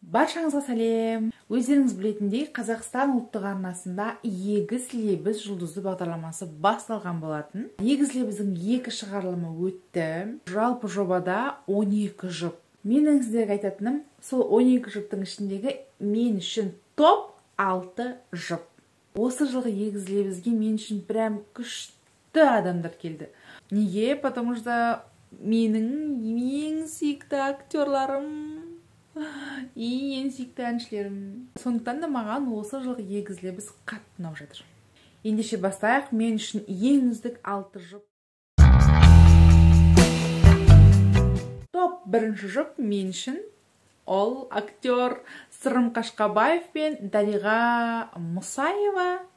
Баршаңызға сәлем. Өздеріңіз білетіндей, Қазақстан ұлттық арнасында Егіз лебіз жұлдызды бағдарламасы басталған болатын. Егіз лебіздің 2 шығарылымы өтті. Жалпы жобада 12 жұп. Менің сіздерге айтатыным, сол 12 жұптың ішіндегі мен үшін топ 6 жұп. Осы жылғы Егіз лебізге мен үшін прям күшті адамдар келді. Неге? Потому что менің ең сүйікті актерларым ең сүйікті әншілерім. Сондықтан да маған осы жылғы Егіз лебіз қатты ұнап жатыр. Ендеше бастайық. Мен үшін ең үздік 6 жұп. Топ 1 жұп мен үшін ол актер Сырым Қашқабаев пен Дариға Мұсабаева.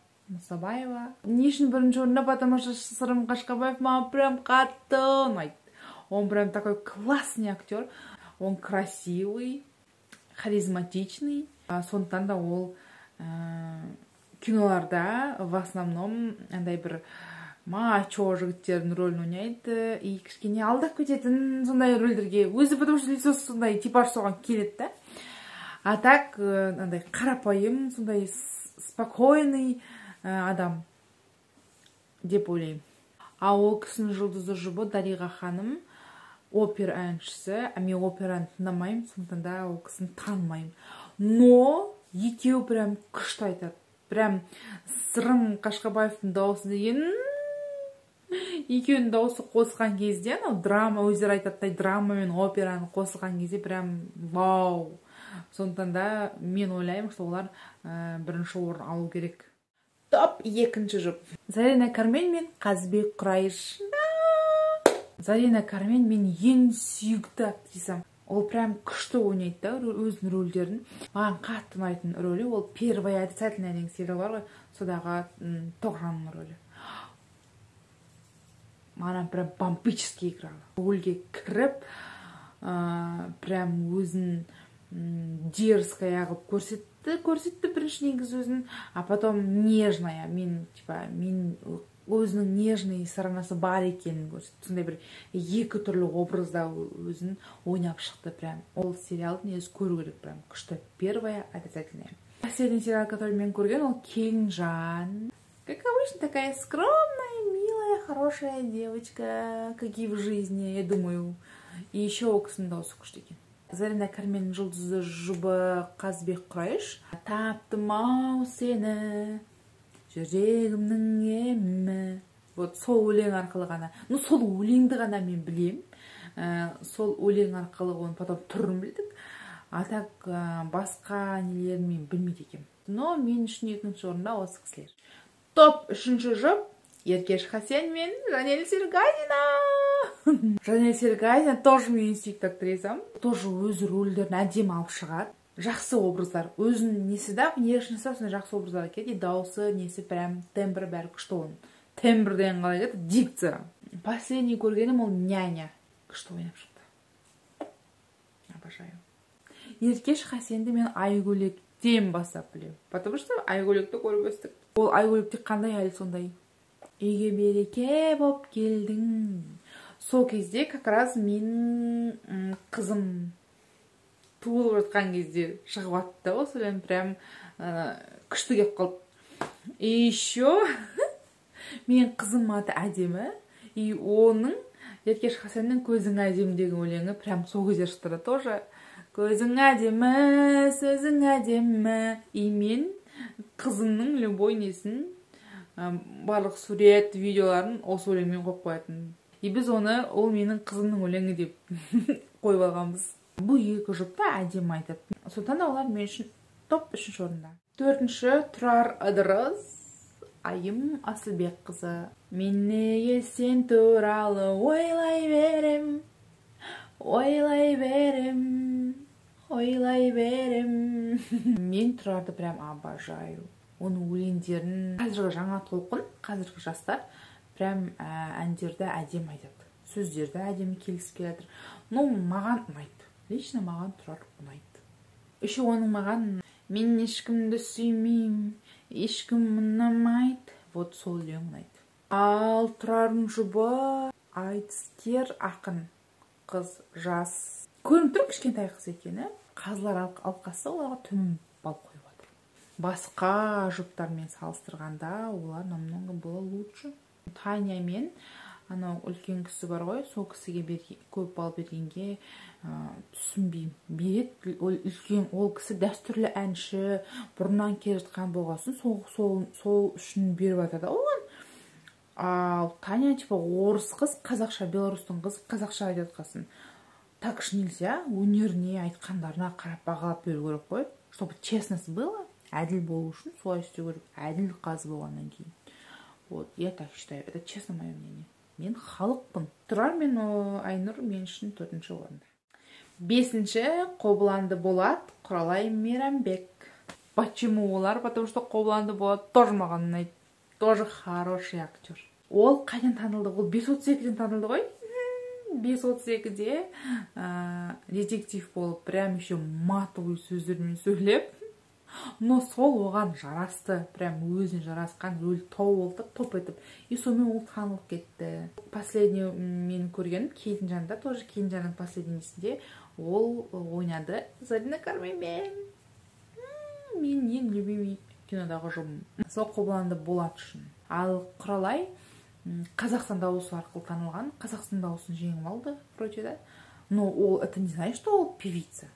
Не үшін 1 орында? Потому что Сырым Қашқабаев маған прям қатты ұнайды. Он прям такой классный актер. Он красивый, харизматичный. Сондықтан да ол киноларда в основном андай бір мачо жігіттердің рөлін ойнайды. И кішкене алдап кететін сондай рөлдерге өзі, потому что лицосы сондай типаж соған келеді да. А так андай қарапайым, сондай спокойный адам деп ойлаймын. А ол кісінің жұлдызды жұбы Дариға ханым. Опера әншісі. Мен операны тыңдамаймын, сондықтан да ол кісіні танымаймын. Но екеуі прям күшті айтады. Прям Сырым Қашқабаевтың дауысы деген екеуінің дауысы қосылған кезде, драма, өздері айтаттай драма мен операны қосылған кезде прям вау. Сондықтан да мен ойлаймын, что олар 1 орын алу керек. Топ 2 жұп. Зарина Кармен мен Қазбек Құрайыш. Зарина Кармен мен ең сүйікті актрисам. Ол прям күшті ойнайды да өзінің рөлдерін. Маған қатты ұнайтын рөлі ол Первая отрицательная деген сериал бар ғой, содағы Тоғжанның рөлі. Маған прям бомбически играла. Рөлге кіріп, прям өзін дерзкая қылып көрсетті бірінші негіз өзін, а потом нежная. Мен өзінің нежный сторонасы бар екенін көрсетті. Сондай бір 2 түрлі образда өзін ойнап шықты прям. Ол сериалдың өзі көру керек прям күшті. Первая отрицательная. Последний сериал, который мен көрген, ол Кеңжан. Как обычно, такая скромная, милая, хорошая девочка, как и в жизни, я думаю. И еще ол кісінің дауысы күшті екен. Зарина Карменнің жұлдызды жұбы Қазбек Құрайыш. Таптым-ау сені, жүрегімнің емі. Вот сол өлең арқылы ғана. Сол өлеңді ғана мен білем. Сол өлең арқылы оны потом түрін білдік. А так басқа нелерін мен білмейді екем. Но мен үшін 2 орында осы кісілер. Топ 3 жұп Еркеш Хасен мен Жанель Сергазина. Жанель Сергазина тоже менің сүйікті актрисам. Тоже өз рөлдерін әдемі алып шығады. Жақсы образдар. Өзінің несі да, внешнесі сондай жақсы образдар келеді. Дауысы, несі прям тембрі бәрі күшті оның. Тембр деген қалай еді? Дикция. Последний көргенім ол Няня. Күшті ойнап шықты. Обожаю. Еркеш Хасенді мен Айгөлектен бастап білем. Потому что Айгөлекті көріп өстік. Ол Айгөлекте қандай әлі сондай? Үйге береке боп келдің. Сол кезде как раз менің қызым туылып жатқан кезде шығып атты. Осы өлең прям күшті кеп қалды. И еще менің қызым аты әдемі. И оның Еркеш Хасеннің көзің әдемі деген өлеңі прям сол кезде шықты да тоже. Көзің әдемі, сөзің әдемі. И мен қызымның любой несін, барлық сурет, видеоларын осы өлеңмен қойып қоятын. И біз оны ол менің қызымның өлеңі деп қойып алғанбыз. Бұл 2 жұпта әдемі айтады. Сондықтан да олар мен үшін топ 3 орында. 4 Тұрар Ыдырыс, Айым Асылбек қызы. Мен неге сен туралы ойлай берем, ойлай берем, ойлай берем. Мен Тұрарды прям обожаю. Оның өлеңдерін қазіргі жаңа толқын, қазіргі жастар прям әндерді әдемі айтады. Сөздерді әдемі келісіп келеді. Но маған ұнайды. Лично маған Тұрар ұнайды. Еще оның маған мен ешкімді сүймеймін, ешкім ұнамайды. Вот сол өлең ұнайды. Ал Тұрардың жұбы айтыскер ақын. қыз жас, көрініп тұр кішкентай қыз екені. Қазылар алқасы оларға төмен балл қойып отыр. Басқа жұптармен салыстырғанда олар намного было лучше. Таня мен анау үлкен кісі бар ғой, сол кісіге көп балл бергенге түсінбеймін. Береді, ол кісі дәстүрлі әнші, бұрыннан келе жатқан болғасын, сол үшін беріп жатады оған. Ал Таня типа орыс қыз, қазақша, белорустың қыз, қазақша айтып жатқасын. Так уж нельзя, өнеріне, айтқандарына қарап бағалап беру керек қой. Чтобы честность было, әділ болу үшін солай істеу керек, әділ қаз болғаннан кейін. Вот, я так считаю, это честно мое мнение. Мен халықпын. Тұрар мен Айнұр мен үшін 4-ші орында. 5-ші Қобыланды Болат, Құралай Мейрамбек. Почему олар? Потому что Қобыланды Болат тоже маған ұнайды. Тоже хороший актер. Ол қайдан танылды? Ол 5.32-ден танылды ғой? 5.32-де детектив болып, прям еще матовый сөздермен сөйлеп. Но сол оған жарасты, прям өзіне жарасқан рөл тауып топ етіп. И сонымен ол танылып кетті. Последний мен көргенім Келінжанда, тоже Келінжанның последнейсінде ол ойнады Зарина Кармаймен. Мен ең любимый кинодағы жұмым. Сол Қобыланды Болат үшін. Ал Құралай Қазақстан дауысы арқылы танылған, Қазақстан дауысын жеңіп алды, вроде да. Но ол, это не знает, что ол певица.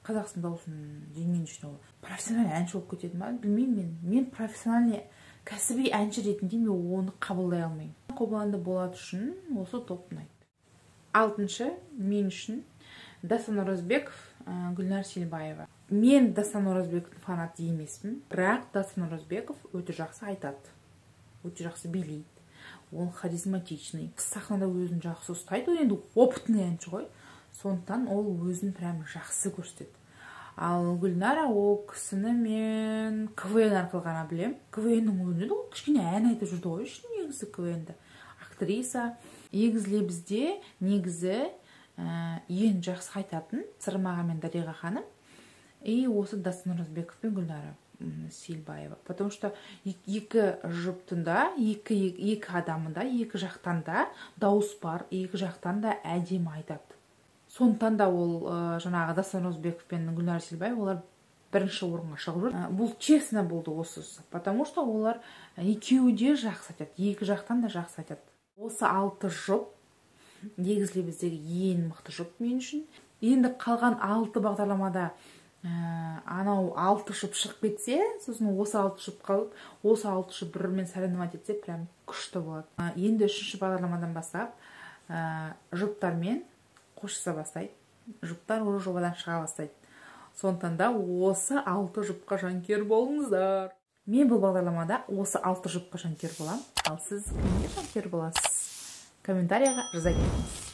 Қазақстан дауысын жеңген үшін ол профессиональный әнші болып кетеді ма? Білмеймін мен профессиональный кәсіби әнші ретінде мен оны қабылдай алмаймын. Қобыланды Болат үшін осы топ ұнайды. 6-шы мен үшін Дастан Оразбеков, Гүлнар Селбаева. Мен Дастан Оразбековтың фанаты емеспін, бірақ Дастан Оразбеков өте жақсы айтады, өте жақсы билейді. Ол харизматичный, сахнада өзін жақсы ұстайды. Ол енді опытный әнші ғой. Сондықтан ол өзін прям жақсы көрсетеді. Ал Гүлнара ол кісіні мен КВН арқылы ғана білем. КВНнің өзінде ол кішкене ән айтып жүрді ғой, негізі КВНді. Актриса. Егізлебізде негізі ең жақсы айтатын Сырмаға мен Дариға ханым. И осы Дастан Оразбеков пен Гүлнара Селбаева. Потому что екі жұптында, екі адамында, екі жақтанда дауыс бар, екі жақтан да әдемі айтады. Сондықтан да ол жаңағы Дастан Оразбеков пен Гүлнар Селбаева олар бірінші орынға шығып жүр. Бұл честно болды осы, потому что олар екеуі де жақсы айтады, екі жақтан да жақсы айтады. Осы 6 жұп егізлебіздегі ең мықты жұп мен үшін. Енді қалған 6 бағдарламада анау 6 жұп шығып кетсе, сосын осы 6 жұп қалып, осы 6 жұп бірімен соревновать етсе, прям күшті болады. Енді 3-ші бағдарламадан бастап жұптармен қоштаса бастайды. Жұптар уже жобадан шыға бастайды. Сондықтан да осы 6 жұпқа жанкүйер болыңыздар. Мен бұл бағдарламада осы 6 жұпқа жанкүйер болам. Ал сіз кімге жанкүйер боласыз? Комментарияға жаза кетіңіз.